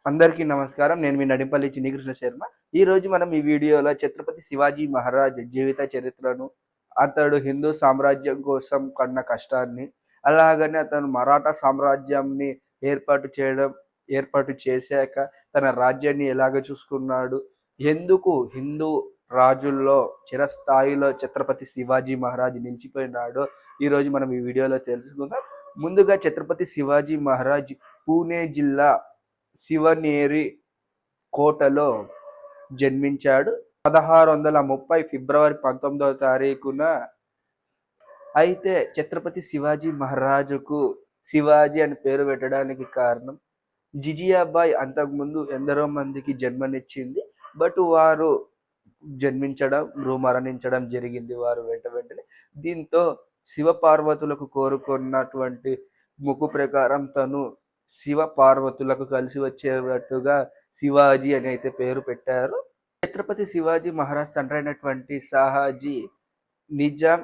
అందరికీ నమస్కారం. నేను మీ నడింపల్లి చిన్ని కృష్ణ శర్మ. ఈరోజు మనం ఈ వీడియోలో ఛత్రపతి శివాజీ మహారాజ్ జీవిత చరిత్రను, అతడు హిందూ సామ్రాజ్యం కోసం పడిన కష్టాన్ని, అలాగనే అతను మరాఠా సామ్రాజ్యాన్ని ఏర్పాటు చేశాక తన రాజ్యాన్ని ఎలాగ చూసుకున్నాడు, ఎందుకు హిందూ రాజుల్లో చిరస్థాయిలో ఛత్రపతి శివాజీ మహారాజ్ నిలిచిపోయినాడో ఈరోజు మనం ఈ వీడియోలో తెలుసుకుందాం. ముందుగా ఛత్రపతి శివాజీ మహారాజ్ పూణే జిల్లా శివనేరి కోటలో జన్మించాడు 1630 ఫిబ్రవరి 19వ తారీఖున. అయితే ఛత్రపతి శివాజీ మహారాజుకు శివాజీ అని పేరు పెట్టడానికి కారణం జిజియాబాయి అంతకుముందు ఎందరో మందికి జన్మనిచ్చింది. బట్ వారు మరణించడం జరిగింది వారు వెంటనే. దీంతో శివ పార్వతులకు కోరుకున్నటువంటి ముక్కు ప్రకారం తను శివ పార్వతులకు కలిసి వచ్చేటట్టుగా శివాజీ అని అయితే పేరు పెట్టారు. ఛత్రపతి శివాజీ మహారాజ్ తండ్రి అయినటువంటి సాహాజీ నిజాం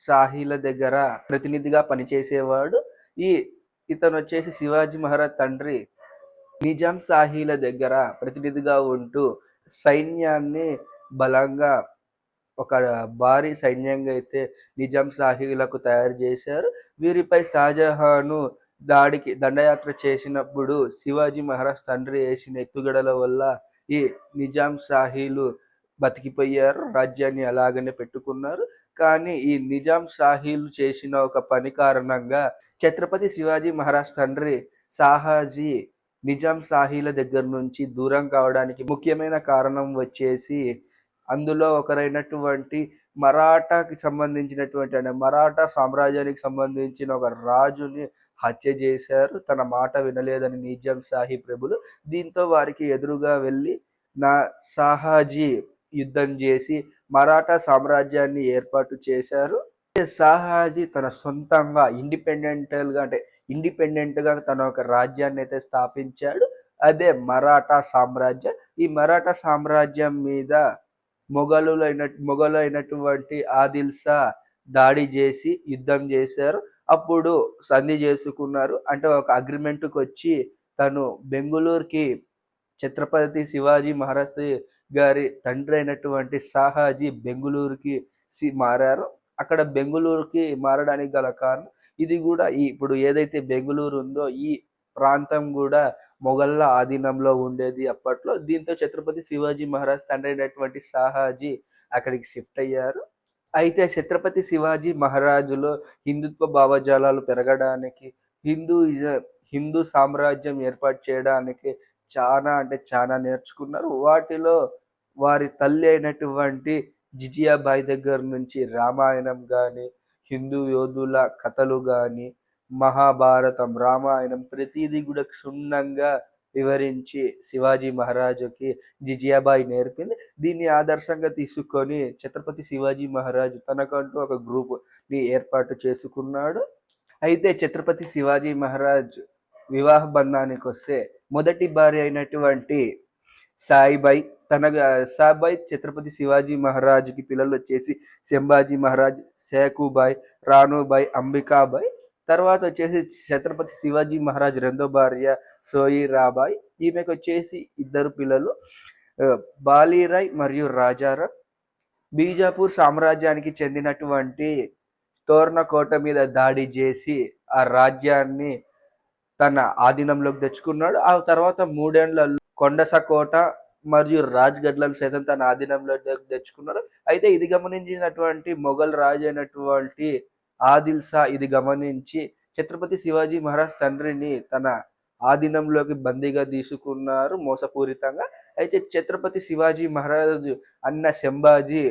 షాహీల దగ్గర ప్రతినిధిగా పనిచేసేవాడు. ఇతను వచ్చేసి శివాజీ మహారాజ్ తండ్రి నిజాం షాహీల దగ్గర ప్రతినిధిగా ఉంటూ సైన్యాన్ని బలంగా ఒక భారీ సైన్యంగా అయితే నిజాం షాహీలకు తయారు చేశారు. వీరిపై షాజహాను దండయాత్ర చేసినప్పుడు శివాజీ మహారాజ్ తండ్రి వేసిన ఎత్తుగడల వల్ల ఈ నిజాం షాహీలు బతికిపోయారు, రాజ్యాన్ని అలాగనే పెట్టుకున్నారు. కానీ ఈ నిజాం షాహీలు చేసిన ఒక పని కారణంగా ఛత్రపతి శివాజీ మహారాజ్ తండ్రి సాహాజీ నిజాం షాహీల దగ్గర నుంచి దూరం కావడానికి ముఖ్యమైన కారణం వచ్చేసి అందులో ఒకరైనటువంటి మరాఠా సామ్రాజ్యానికి సంబంధించిన ఒక రాజుని హత్య చేశారు. తన మాట వినలేదని నిజాం షాహీ ప్రభులు. దీంతో వారికి ఎదురుగా వెళ్ళి సాహాజీ యుద్ధం చేసి మరాఠా సామ్రాజ్యాన్ని ఏర్పాటు చేశారు. సాహాజీ తన సొంతంగా ఇండిపెండెంట్ గా తన ఒక రాజ్యాన్ని అయితే స్థాపించాడు. అదే మరాఠా సామ్రాజ్యం. ఈ మరాఠా సామ్రాజ్యం మీద మొఘలైనటువంటి ఆదిల్ షా దాడి చేసి యుద్ధం చేశారు. అప్పుడు సంధి చేసుకున్నారు. అంటే ఒక అగ్రిమెంట్కి వచ్చి తను బెంగుళూరుకి ఛత్రపతి శివాజీ మహారాజ్ గారి తండ్రి అయినటువంటి సాహాజీ బెంగుళూరుకి మారారు. అక్కడ బెంగుళూరుకి మారడానికి గల కారణం ఇది కూడా ఇప్పుడు ఏదైతే బెంగుళూరు ఉందో ఈ ప్రాంతం కూడా మొఘళ్ళ ఆధీనంలో ఉండేది అప్పట్లో. దీంతో ఛత్రపతి శివాజీ మహారాజ్ తండ్రి అయినటువంటి సాహాజీ అక్కడికి షిఫ్ట్ అయ్యారు. అయితే ఛత్రపతి శివాజీ మహారాజులో హిందుత్వ భావజాలాలు పెరగడానికి, హిందూ సామ్రాజ్యం ఏర్పాటు చేయడానికి చాలా నేర్చుకున్నారు. వాటిలో వారి తల్లి అయినటువంటి జిజియాబాయి దగ్గర నుంచి రామాయణం కానీ, హిందూ యోధుల కథలు కానీ, మహాభారతం, రామాయణం ప్రతిదీ కూడా క్షుణ్ణంగా వివరించి శివాజీ మహారాజుకి జిజియాబాయి నేర్పింది. దీన్ని ఆదర్శంగా తీసుకొని ఛత్రపతి శివాజీ మహారాజు తనకంటూ ఒక గ్రూప్ ని ఏర్పాటు చేసుకున్నాడు. అయితే ఛత్రపతి శివాజీ మహారాజ్ వివాహ బంధానికి వస్తే మొదటి భార్య అయినటువంటి సాయిబాయి ఛత్రపతి శివాజీ మహారాజ్కి పిల్లలు వచ్చేసి శంభాజీ మహారాజ్, శేకుబాయి, రాణుబాయి, అంబికాబాయి. తర్వాత వచ్చేసి ఛత్రపతి శివాజీ మహారాజ్ రెండో భార్య సోయిరాబాయి. ఈమెకు వచ్చేసి ఇద్దరు పిల్లలు, బాలీరాయ్ మరియు రాజారాం. బీజాపూర్ సామ్రాజ్యానికి చెందినటువంటి తోర్నకోట మీద దాడి చేసి ఆ రాజ్యాన్ని తన ఆధీనంలోకి తెచ్చుకున్నాడు. ఆ తర్వాత 3 ఏళ్లలో కొండసకోట మరియు రాజ్గఢ్లను సైతం తన ఆధీనంలో తెచ్చుకున్నాడు. అయితే ఇది గమనించినటువంటి మొఘల్ రాజు అయినటువంటి ఆదిల్ షా ఇది గమనించి ఛత్రపతి శివాజీ మహారాజ్ తండ్రిని తన ఆధీనంలోకి బందీగా తీసుకున్నారు మోసపూరితంగా. అయితే ఛత్రపతి శివాజీ మహారాజ్ అన్న శంభాజీ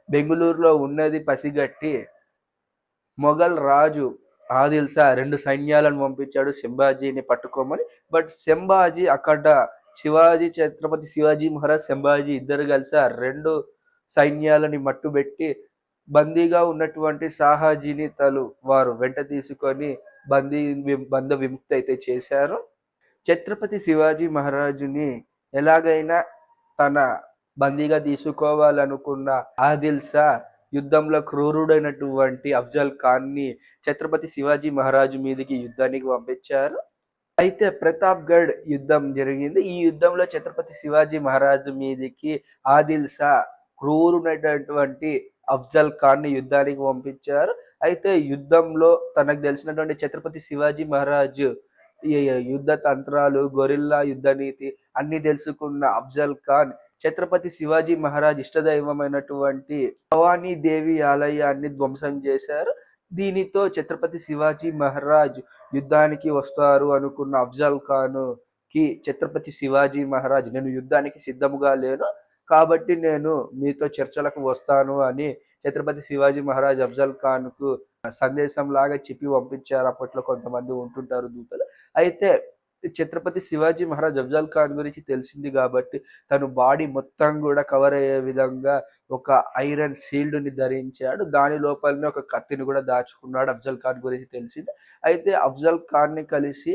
బెంగుళూరులో ఉన్నది పసిగట్టి మొఘల్ రాజు ఆదిల్ షా 2 సైన్యాలను పంపించాడు శంభాజీని పట్టుకోమని. బట్ శంభాజీ అక్కడ ఛత్రపతి శివాజీ మహారాజ్ శంభాజీ ఇద్దరు కలిసి ఆ 2 సైన్యాలని మట్టుబెట్టి బందీగా ఉన్నటువంటి సాహాజీని వారు వెంట తీసుకొని బంధ విముక్తి అయితే చేశారు. ఛత్రపతి శివాజీ మహారాజుని ఎలాగైనా తన బందీగా తీసుకోవాలనుకున్న ఆదిల్ షా యుద్ధంలో క్రూరుడైనటువంటి అఫ్జల్ ఖాన్ ని ఛత్రపతి శివాజీ మహారాజు మీదకి యుద్ధానికి పంపించారు. అయితే ప్రతాప్‌గఢ్ యుద్ధం జరిగింది. ఈ యుద్ధంలో ఛత్రపతి శివాజీ మహారాజు మీదికి ఆదిల్ షా క్రూరుడైనటువంటి అఫ్జల్ ఖాన్‌ని యుద్ధానికి పంపించారు. అయితే యుద్ధంలో తనకు తెలిసినటువంటి ఛత్రపతి శివాజీ మహారాజు ఈ యుద్ధ తంత్రాలు, గొరిల్లా యుద్ధ నీతి అన్నీ తెలుసుకున్న అఫ్జల్ ఖాన్ ఛత్రపతి శివాజీ మహారాజ్ ఇష్టదైవమైనటువంటి భవానీ దేవి ఆలయాన్ని ధ్వంసం చేశారు. దీనితో ఛత్రపతి శివాజీ మహారాజ్ యుద్ధానికి వస్తారు అనుకున్న అఫ్జల్ ఖాన్ కి ఛత్రపతి శివాజీ మహారాజ్ నేను యుద్ధానికి సిద్ధముగా లేను, కాబట్టి నేను మీతో చర్చలకు వస్తాను అని ఛత్రపతి శివాజీ మహారాజ్ అఫ్జల్ ఖాన్ కు సందేశం లాగా చెప్పి పంపించారు. అప్పట్లో కొంతమంది ఉంటుంటారు దూతలు. అయితే ఛత్రపతి శివాజీ మహారాజ్ అఫ్జల్ ఖాన్ గురించి తెలిసింది కాబట్టి తను బాడీ మొత్తం కూడా కవర్ అయ్యే విధంగా ఒక ఐరన్ షీల్డ్ ని ధరించాడు. దాని లోపలనే ఒక కత్తిని కూడా దాచుకున్నాడు. అఫ్జల్ ఖాన్ గురించి తెలిసింది. అయితే అఫ్జల్ ఖాన్ ని కలిసి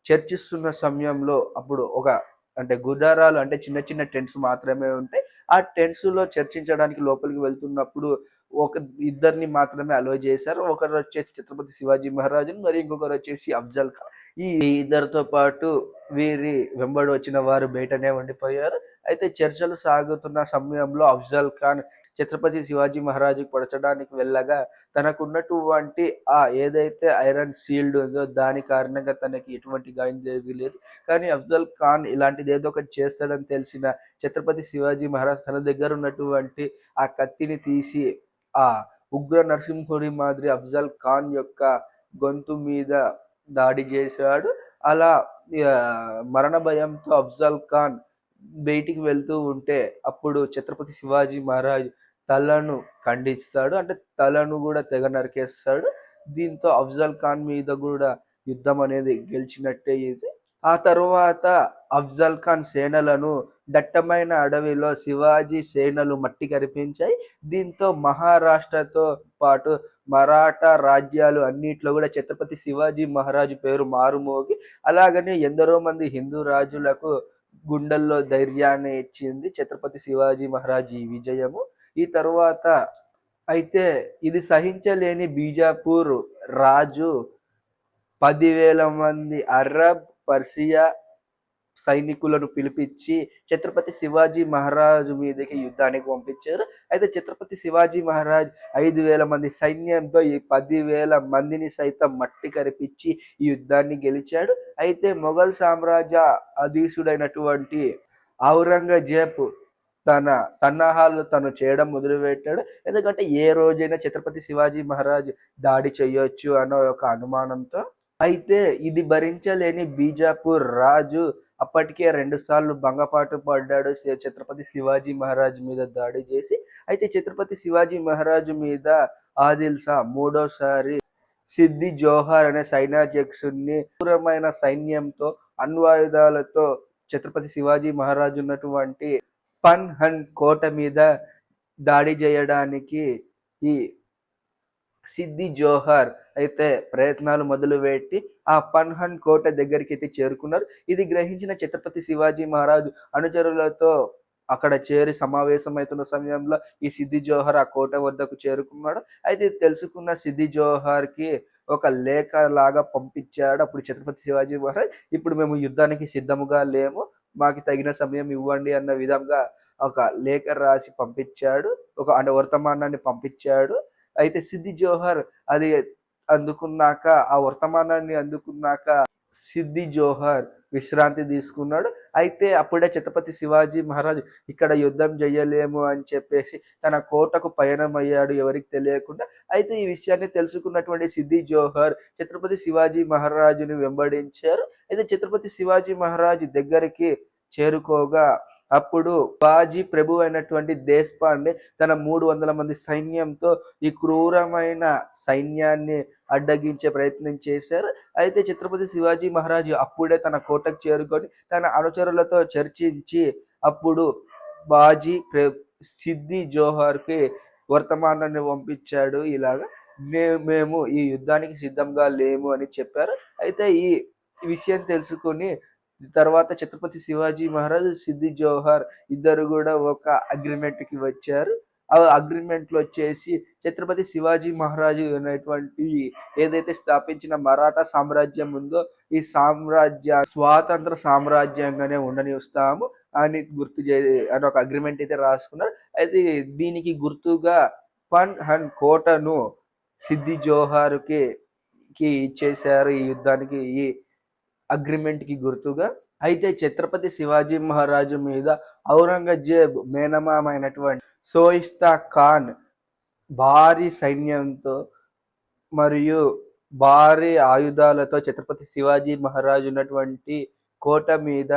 చర్చిస్తున్న సమయంలో అప్పుడు ఒక అంటే గుడారాలు అంటే చిన్న చిన్న టెంట్స్ మాత్రమే ఉంటాయి. ఆ టెంట్స్ లో చర్చించడానికి లోపలికి వెళ్తున్నప్పుడు ఒక ఇద్దరిని మాత్రమే అలో చేశారు. ఒకరు వచ్చేసి ఛత్రపతి శివాజీ మహారాజు, మరి ఇంకొకరు వచ్చేసి అఫ్జల్ ఖాన్. ఈ ఇద్దరితో పాటు వీరి వెంబడి వచ్చిన వారు బయటనే ఉండిపోయారు. అయితే చర్చలు సాగుతున్న సమయంలో అఫ్జల్ ఖాన్ ఛత్రపతి శివాజీ మహారాజుకి పొడచడానికి వెళ్ళగా తనకున్నటువంటి ఆ ఏదైతే ఐరన్ షీల్డ్ ఉందో దాని కారణంగా తనకి ఎటువంటి గాయం జరగలేదు. కానీ అఫ్జల్ ఖాన్ ఇలాంటిది ఏదో ఒకటి చేస్తాడని తెలిసిన ఛత్రపతి శివాజీ మహారాజ్ తన దగ్గర ఉన్నటువంటి ఆ కత్తిని తీసి ఆ ఉగ్ర నరసింహుడి మాదిరి అఫ్జల్ ఖాన్ యొక్క గొంతు మీద దాడి చేశాడు. అలా మరణ భయంతో అఫ్జల్ ఖాన్ బయటికి వెళ్తూ ఉంటే అప్పుడు ఛత్రపతి శివాజీ మహారాజ్ తలను ఖండిస్తాడు. అంటే తలను కూడా తెగ నరికేస్తాడు. దీంతో అఫ్జల్ ఖాన్ మీద కూడా యుద్ధం అనేది గెలిచినట్టే ఇది. ఆ తరువాత అఫ్జల్ ఖాన్ సేనలను దట్టమైన అడవిలో శివాజీ సేనలు మట్టి కరిపించాయి. దీంతో మహారాష్ట్రతో పాటు మరాఠా రాజ్యాలు అన్నిట్లో కూడా ఛత్రపతి శివాజీ మహారాజు పేరు మారుమోగి అలాగనే ఎందరో మంది హిందూ రాజులకు గుండెల్లో ధైర్యాన్ని ఇచ్చింది ఛత్రపతి శివాజీ మహారాజ్ ఈ విజయము. ఈ తరువాత అయితే ఇది సహించలేని బీజాపూర్ రాజు 10,000 మంది అరబ్, పర్షియా సైనికులను పిలిపించి ఛత్రపతి శివాజీ మహారాజు మీదకి యుద్ధానికి పంపించారు. అయితే ఛత్రపతి శివాజీ మహారాజ్ 5,000 మంది సైన్యంతో ఈ 10,000 మందిని సైతం మట్టి కరిపించి ఈ యుద్ధాన్ని గెలిచాడు. అయితే మొఘల్ సామ్రాజ్య అధీశుడైనటువంటి ఔరంగజేబ్ తన సన్నాహాలు తను చేయడం మొదలుపెట్టాడు. ఎందుకంటే ఏ రోజైనా ఛత్రపతి శివాజీ మహారాజ్ దాడి చేయొచ్చు అన్న ఒక అనుమానంతో. అయితే ఇది భరించలేని బీజాపూర్ రాజు అప్పటికే 2 సార్లు భంగపాటు పడ్డాడు ఛత్రపతి శివాజీ మహారాజ్ మీద దాడి చేసి. అయితే ఛత్రపతి శివాజీ మహారాజు మీద ఆదిల్ షా మూడోసారి సిద్ది జోహార్ అనే సైన్యాధ్యక్షుడిని క్రూరమైన సైన్యంతో అణ్వాయుధాలతో ఛత్రపతి శివాజీ మహారాజు ఉన్నటువంటి పన్హన్ కోట మీద దాడి చేయడానికి ఈ సిద్ది జోహార్ అయితే ప్రయత్నాలు మొదలుపెట్టి ఆ పన్హన్ కోట దగ్గరికి అయితే చేరుకున్నారు. ఇది గ్రహించిన ఛత్రపతి శివాజీ మహారాజు అనుచరులతో అక్కడ చేరి సమావేశమవుతున్న సమయంలో ఈ సిద్ది జోహార్ ఆ కోట వద్దకు చేరుకున్నాడు. అయితే తెలుసుకున్న సిద్ది జోహార్ కి ఒక లేఖ లాగా పంపించాడు. అప్పుడు ఛత్రపతి శివాజీ మహారాజ్ ఇప్పుడు మేము యుద్ధానికి సిద్ధముగా లేము, మాకు తగిన సమయం ఇవ్వండి అన్న విధంగా ఒక లేఖ రాసి పంపించాడు. ఒక అంటే వర్తమానాన్ని పంపించాడు. అయితే సిద్ది జోహర్ అది అందుకున్నాక ఆ వర్తమానాన్ని అందుకున్నాక సిద్ది జోహర్ విశ్రాంతి తీసుకున్నాడు. అయితే అప్పుడే ఛత్రపతి శివాజీ మహారాజ్ ఇక్కడ యుద్ధం చేయలేము అని చెప్పేసి తన కోటకు పయనమయ్యాడు ఎవరికి తెలియకుండా. అయితే ఈ విషయాన్ని తెలుసుకున్నటువంటి సిద్ది జోహర్ ఛత్రపతి శివాజీ మహారాజుని వెంబడించారు. అయితే ఛత్రపతి శివాజీ మహారాజ్ దగ్గరికి చేరుకోగా అప్పుడు బాజీ ప్రభు అయినటువంటి దేశపాండే తన 300 మంది సైన్యంతో ఈ క్రూరమైన సైన్యాన్ని అడ్డగించే ప్రయత్నం చేశారు. అయితే ఛత్రపతి శివాజీ మహారాజు అప్పుడే తన కోటకు చేరుకొని తన అనుచరులతో చర్చించి అప్పుడు బాజీ సిద్ది జోహార్కి వర్తమానాన్ని పంపించాడు. ఇలాగా మేము ఈ యుద్ధానికి సిద్ధంగా లేము అని చెప్పారు. అయితే ఈ విషయం తెలుసుకొని తర్వాత ఛత్రపతి శివాజీ మహారాజ్ సిద్ది జోహార్ ఇద్దరు కూడా ఒక అగ్రిమెంట్ కి వచ్చారు. ఆ అగ్రిమెంట్లో వచ్చేసి ఛత్రపతి శివాజీ మహారాజు అనేటువంటి ఏదైతే స్థాపించిన మరాఠా సామ్రాజ్యం ఉందో ఈ సామ్రాజ్య స్వాతంత్ర సామ్రాజ్యంగానే ఉండనిస్తాము అని గుర్తు చే అని ఒక అగ్రిమెంట్ అయితే రాసుకున్నారు. అయితే దీనికి గుర్తుగా పన్ హన్ కోటను సిద్ది జోహార్కి ఇచ్చేశారు ఈ యుద్ధానికి, ఈ అగ్రిమెంట్ కి గుర్తుగా. అయితే ఛత్రపతి శివాజీ మహారాజు మీద ఔరంగజేబ్ మేనమామ అయినటువంటి సోయిస్తా ఖాన్ భారీ సైన్యంతో మరియు భారీ ఆయుధాలతో ఛత్రపతి శివాజీ మహారాజు ఉన్నటువంటి కోట మీద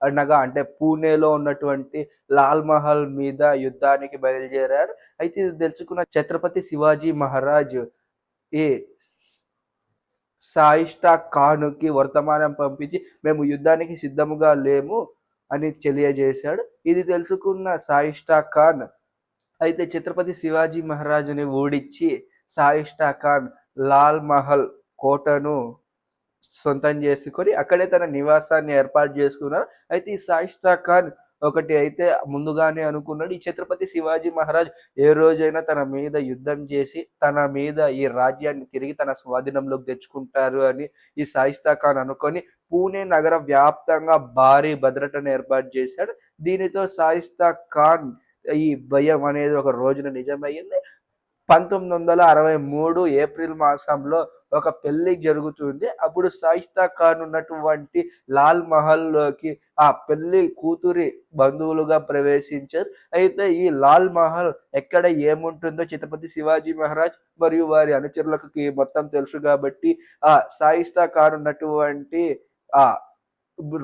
అనగా అంటే పూణేలో ఉన్నటువంటి లాల్ మహల్ మీద యుద్ధానికి బయలుదేరారు. అయితే ఇది తెలుసుకున్న ఛత్రపతి శివాజీ మహారాజ్ ఈ షాయిస్టా ఖాన్కి వర్తమానం పంపించి మేము యుద్ధానికి సిద్ధముగా లేము అని తెలియజేశాడు. ఇది తెలుసుకున్న షాయిస్టా ఖాన్ అయితే ఛత్రపతి శివాజీ మహారాజుని ఓడించి షాయిస్టా ఖాన్ లాల్ మహల్ కోటను సొంతం చేసుకొని అక్కడే తన నివాసాన్ని ఏర్పాటు చేసుకున్నారు. అయితే ఈ షాయిస్టా ఖాన్ ఒకటి అయితే ముందుగానే అనుకున్నాడు, ఈ ఛత్రపతి శివాజీ మహారాజ్ ఏ రోజైనా తన మీద యుద్ధం చేసి తన మీద ఈ రాజ్యాన్ని తిరిగి తన స్వాధీనంలోకి తెచ్చుకుంటారు అని ఈ షాయిస్తా ఖాన్ అనుకొని పూణే నగర వ్యాప్తంగా భారీ భద్రతను ఏర్పాటు చేశాడు. దీనితో షాయిస్తా ఖాన్ ఈ భయం అనేది ఒక రోజున నిజమయ్యింది. 1963 ఏప్రిల్ మాసంలో ఒక పెళ్లి జరుగుతుంది. అప్పుడు షాయిస్తా ఖాన్ ఉన్నటువంటి లాల్ మహల్లోకి ఆ పెళ్లి కూతురి బంధువులుగా ప్రవేశించారు. అయితే ఈ లాల్ మహల్ ఎక్కడ ఏముంటుందో ఛత్రపతి శివాజీ మహారాజ్ మరియు వారి అనుచరులకు మొత్తం తెలుసు కాబట్టి ఆ షాయిస్తా ఖాన్ ఉన్నటువంటి ఆ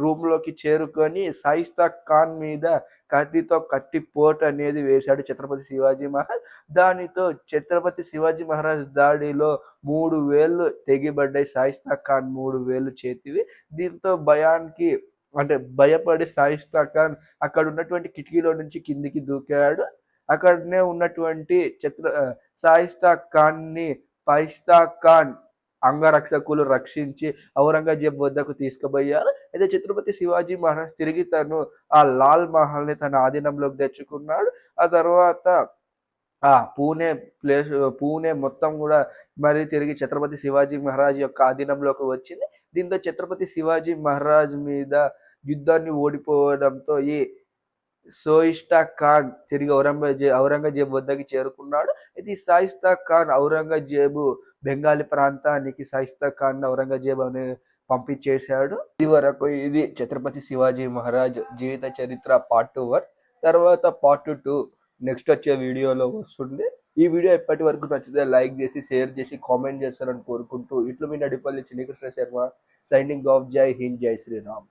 రూమ్ లోకి చేరుకొని షాయిస్తా ఖాన్ మీద కత్తితో కత్తి పోటు అనేది వేశాడు ఛత్రపతి శివాజీ మహారాజ్. దానితో ఛత్రపతి శివాజీ మహారాజ్ దాడిలో 3 వేళ్ళు తెగిబడ్డాయి. షాయిస్తా ఖాన్ 3 వేళ్ళు చేతివి. దీంతో భయానికి అంటే భయపడి షాయిస్తా ఖాన్ అక్కడ ఉన్నటువంటి కిటికీలో నుంచి కిందికి దూకాడు. అక్కడనే ఉన్నటువంటి షాయిస్తా ఖాన్ని పైస్తా ఖాన్ అంగరక్షకులు రక్షించి ఔరంగజేబ్ వద్దకు తీసుకుపోయారు. అయితే ఛత్రపతి శివాజీ మహారాజ్ తిరిగి తను ఆ లాల్ మహల్ ని తన ఆధీనంలోకి తెచ్చుకున్నాడు. ఆ తర్వాత పూణే మొత్తం కూడా మరి తిరిగి ఛత్రపతి శివాజీ మహారాజ్ యొక్క ఆధీనంలోకి వచ్చింది. దీంతో ఛత్రపతి శివాజీ మహారాజ్ మీద యుద్ధాన్ని ఓడిపోవడంతో ఈ షాయిస్తా ఖాన్ తిరిగి ఔరంగజేబు వద్దకి చేరుకున్నాడు. అయితే ఈ షాయిస్తా ఖాన్ ఔరంగజేబు బెంగాలీ ప్రాంతానికి షాయిస్తా ఖాన్ ఔరంగజేబు అని పంపించేశాడు. ఇది వరకు ఇది ఛత్రపతి శివాజీ మహారాజ్ జీవిత చరిత్ర పార్ట్ 1. తర్వాత పార్ట్ 2 నెక్స్ట్ వచ్చే వీడియోలో వస్తుంది. ఈ వీడియో ఇప్పటి వరకు నచ్చితే లైక్ చేసి షేర్ చేసి కామెంట్ చేస్తారని కోరుకుంటూ ఇట్లు మీ నడిపల్లి చిన్ని కృష్ణ శర్మ సైనింగ్ ఆఫ్. జై హింద్, జై శ్రీరామ్.